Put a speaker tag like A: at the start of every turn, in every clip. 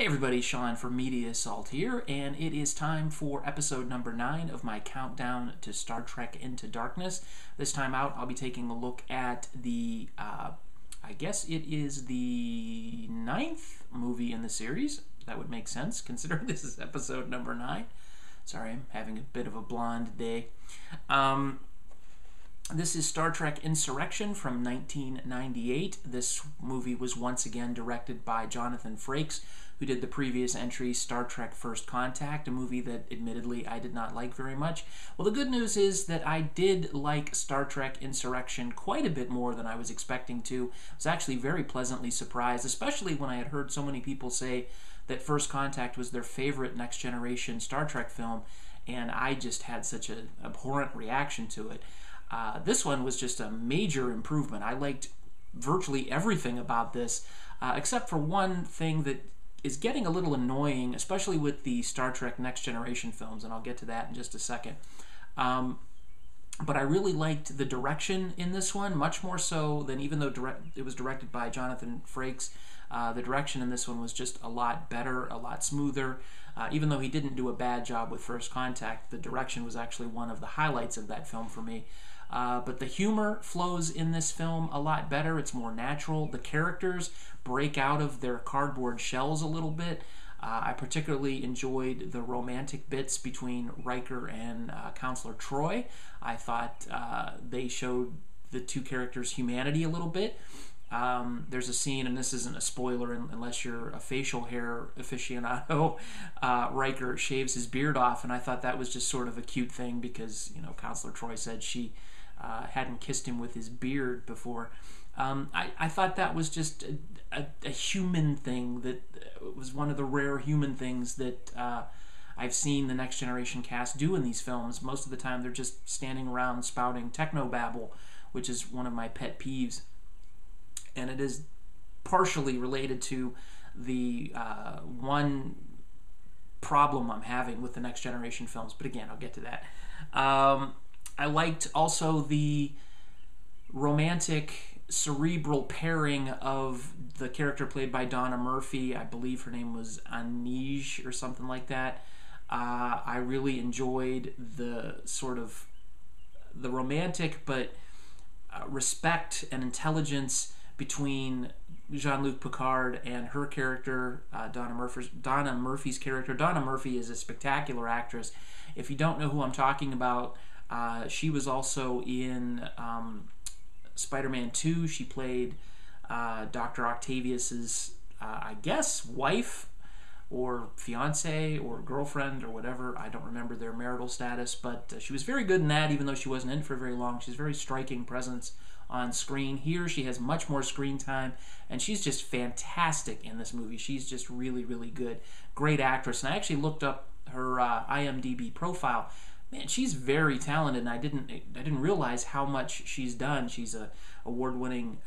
A: Hey everybody, Sean for Media Assault here, and it is time for episode number 9 of my countdown to Star Trek Into Darkness. This time out, I'll be taking a look at the, I guess it is the 9th movie in the series. That would make sense, considering this is episode number 9. Sorry, I'm having a bit of a blonde day. This is Star Trek Insurrection from 1998. This movie was once again directed by Jonathan Frakes, who did the previous entry, Star Trek First Contact, a movie that admittedly I did not like very much. Well, the good news is that I did like Star Trek Insurrection quite a bit more than I was expecting to. I was actually very pleasantly surprised, especially when I had heard so many people say that First Contact was their favorite Next Generation Star Trek film, and I just had such an abhorrent reaction to it. This one was just a major improvement. I liked virtually everything about this, except for one thing that is getting a little annoying, especially with the Star Trek Next Generation films, and I'll get to that in just a second. But I really liked the direction in this one, much more so than, even though it was directed by Jonathan Frakes, the direction in this one was just a lot better, a lot smoother. Even though he didn't do a bad job with First Contact, the direction was actually one of the highlights of that film for me. But the humor flows in this film a lot better. It's more natural. The characters break out of their cardboard shells a little bit. I particularly enjoyed the romantic bits between Riker and Counselor Troi. I thought they showed the two characters' humanity a little bit. There's a scene, and this isn't a spoiler unless you're a facial hair aficionado. Riker shaves his beard off, and I thought that was just sort of a cute thing because, you know, Counselor Troi said she hadn't kissed him with his beard before. I thought that was just a human thing, that was one of the rare human things that I've seen the Next Generation cast do in these films. Most of the time they're just standing around spouting technobabble, which is one of my pet peeves. And it is partially related to the one problem I'm having with the Next Generation films. But again, I'll get to that. I liked also the romantic, cerebral pairing of the character played by Donna Murphy. I believe her name was Anij or something like that. I really enjoyed the sort of the romantic but respect and intelligence between Jean-Luc Picard and her character, Donna Murphy's character. Donna Murphy is a spectacular actress. If you don't know who I'm talking about, she was also in Spider-Man 2. She played Dr. Octavius's, I guess, wife or fiance or girlfriend or whatever. I don't remember their marital status, but she was very good in that, even though she wasn't in for very long. She's a very striking presence on screen. Here she has much more screen time, and she's just fantastic in this movie. She's just really, really good. Great actress. And I actually looked up her IMDb profile. Man, she's very talented, and I didn't realize how much she's done. She's a award-winning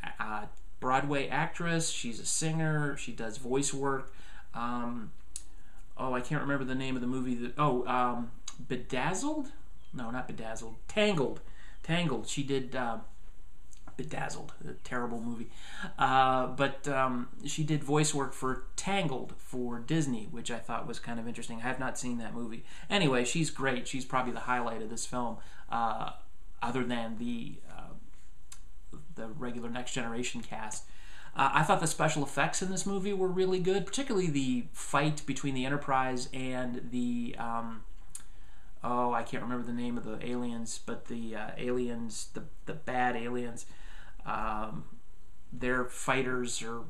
A: Broadway actress. She's a singer. She does voice work. I can't remember the name of the movie. Bedazzled? No, not Bedazzled. Tangled. Tangled. She did Bedazzled, a terrible movie. But she did voice work for Tangled for Disney, which I thought was kind of interesting. I have not seen that movie. Anyway, she's great. She's probably the highlight of this film, other than the regular Next Generation cast. I thought the special effects in this movie were really good, particularly the fight between the Enterprise and the I can't remember the name of the aliens, but the aliens, the bad aliens, their fighters or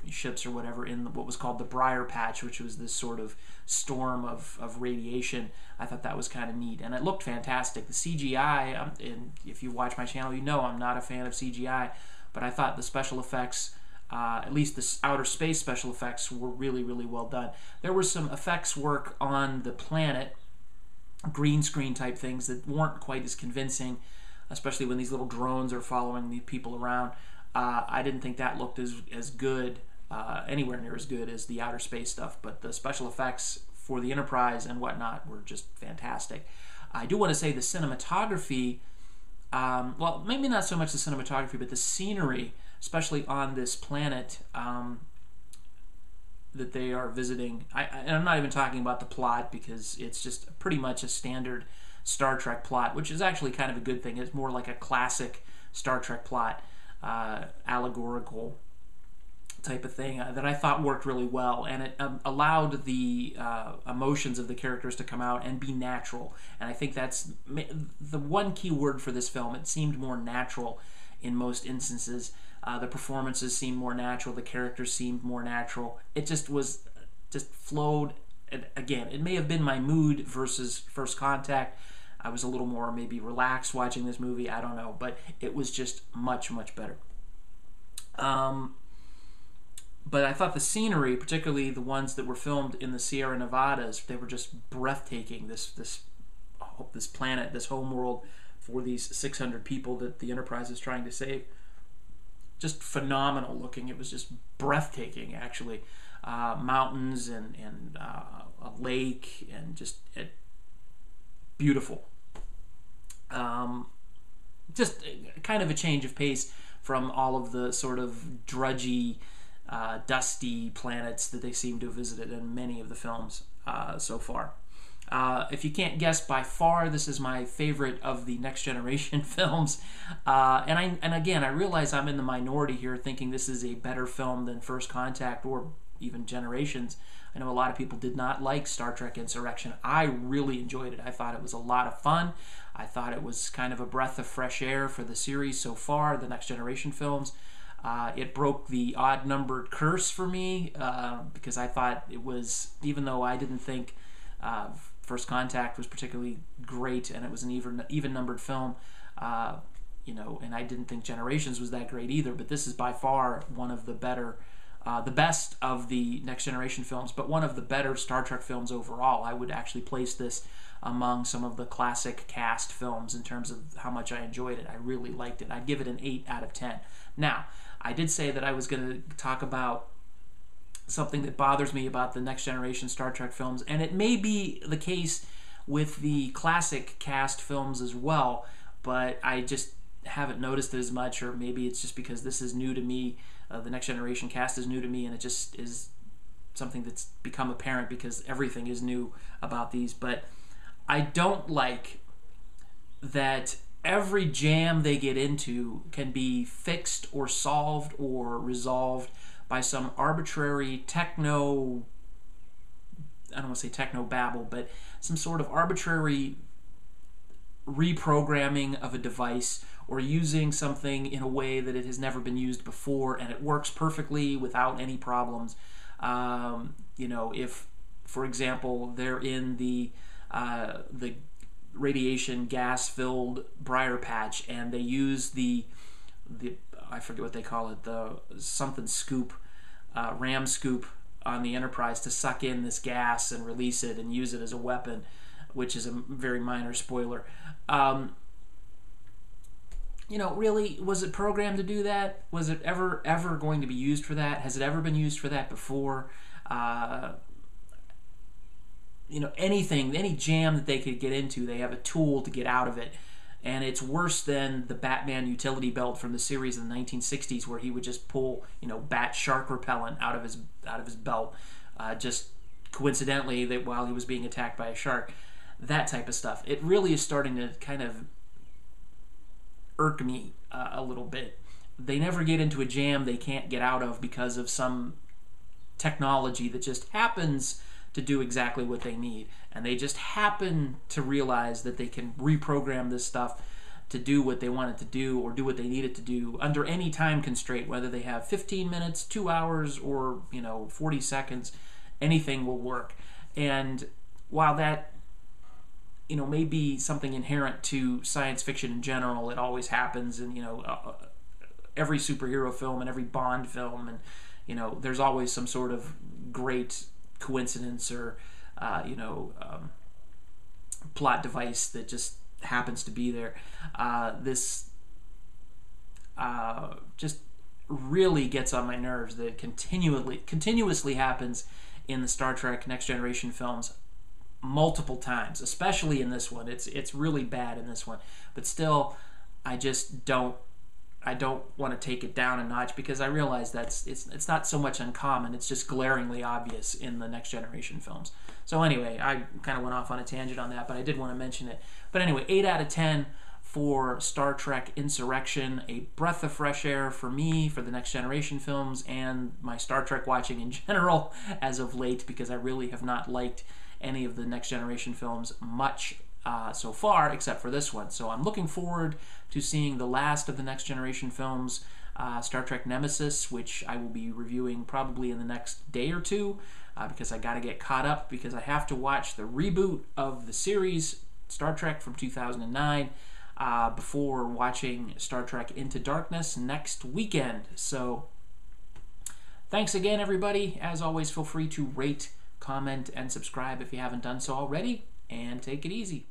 A: ships or whatever in what was called the Briar Patch, which was this sort of storm of radiation. I thought that was kind of neat, and it looked fantastic. The CGI, and if you watch my channel, you know I'm not a fan of CGI, but I thought the special effects, at least the outer space special effects, were really, really well done. There was some effects work on the planet, green screen type things that weren't quite as convincing, especially when these little drones are following the people around. I didn't think that looked as good, anywhere near as good as the outer space stuff, but the special effects for the Enterprise and whatnot were just fantastic. I do want to say the cinematography, well, maybe not so much the cinematography, but the scenery, especially on this planet, that they are visiting. And I'm not even talking about the plot, because it's just pretty much a standard Star Trek plot, which is actually kind of a good thing. It's more like a classic Star Trek plot, allegorical type of thing, that I thought worked really well, and it allowed the emotions of the characters to come out and be natural. And I think that's the one key word for this film. It seemed more natural in most instances. The performances seemed more natural. The characters seemed more natural. It just flowed. And again, it may have been my mood versus First Contact. I was a little more maybe relaxed watching this movie. I don't know, but it was just much, much better. But I thought the scenery, particularly the ones that were filmed in the Sierra Nevadas, they were just breathtaking. This planet, this homeworld for these 600 people that the Enterprise is trying to save, just phenomenal looking. It was just breathtaking, actually. Mountains and a lake, and just beautiful. Just kind of a change of pace from all of the sort of drudgy, dusty planets that they seem to have visited in many of the films so far. If you can't guess, by far this is my favorite of the Next Generation films. And again, I realize I'm in the minority here, thinking this is a better film than First Contact or even Generations. I know a lot of people did not like Star Trek Insurrection. I really enjoyed it. I thought it was a lot of fun. I thought it was kind of a breath of fresh air for the series so far, the Next Generation films. It broke the odd-numbered curse for me, because I thought it was, even though I didn't think First Contact was particularly great, and it was an even-numbered film, and I didn't think Generations was that great either, but this is by far one of the better, the best of the Next Generation films, but one of the better Star Trek films overall. I would actually place this among some of the classic cast films in terms of how much I enjoyed it. I really liked it. I'd give it an 8 out of 10. Now, I did say that I was going to talk about something that bothers me about the Next Generation Star Trek films, and it may be the case with the classic cast films as well, but I just haven't noticed it as much, or maybe it's just because this is new to me. The Next Generation cast is new to me, and it just is something that's become apparent because everything is new about these. But I don't like that every jam they get into can be fixed or solved or resolved by some arbitrary techno, I don't want to say techno babble, but some sort of arbitrary reprogramming of a device, or using something in a way that it has never been used before, and it works perfectly without any problems. If, for example, they're in the radiation gas-filled briar patch, and they use the I forget what they call it, the something scoop, ram scoop on the Enterprise to suck in this gas and release it and use it as a weapon, which is a very minor spoiler. Really, was it programmed to do that? Was it ever going to be used for that? Has it ever been used for that before? Anything, any jam that they could get into, they have a tool to get out of it. And it's worse than the Batman utility belt from the series in the 1960s, where he would just pull, bat shark repellent out of his belt, just coincidentally that while he was being attacked by a shark. That type of stuff. It really is starting to kind of irk me a little bit. They never get into a jam they can't get out of because of some technology that just happens to do exactly what they need. And they just happen to realize that they can reprogram this stuff to do what they want it to do, or do what they need it to do under any time constraint, whether they have 15 minutes, 2 hours, or 40 seconds. Anything will work. And while that may be something inherent to science fiction in general, it always happens in every superhero film and every Bond film, and there's always some sort of great coincidence or plot device that just happens to be there. This just really gets on my nerves that continuously happens in the Star Trek Next Generation films multiple times, especially in this one. It's really bad in this one, but still, I I don't want to take it down a notch because I realize it's not so much uncommon. It's just glaringly obvious in the Next Generation films. So anyway, I kind of went off on a tangent on that, but I did want to mention it. But anyway, 8 out of 10 for Star Trek Insurrection. A breath of fresh air for me for the Next Generation films and my Star Trek watching in general as of late, because I really have not liked any of the Next Generation films much so far, except for this one. So I'm looking forward to seeing the last of the Next Generation films, Star Trek Nemesis, which I will be reviewing probably in the next day or two, because I got to get caught up, because I have to watch the reboot of the series, Star Trek from 2009, before watching Star Trek Into Darkness next weekend. So thanks again, everybody. As always, feel free to rate, comment, and subscribe if you haven't done so already, and take it easy.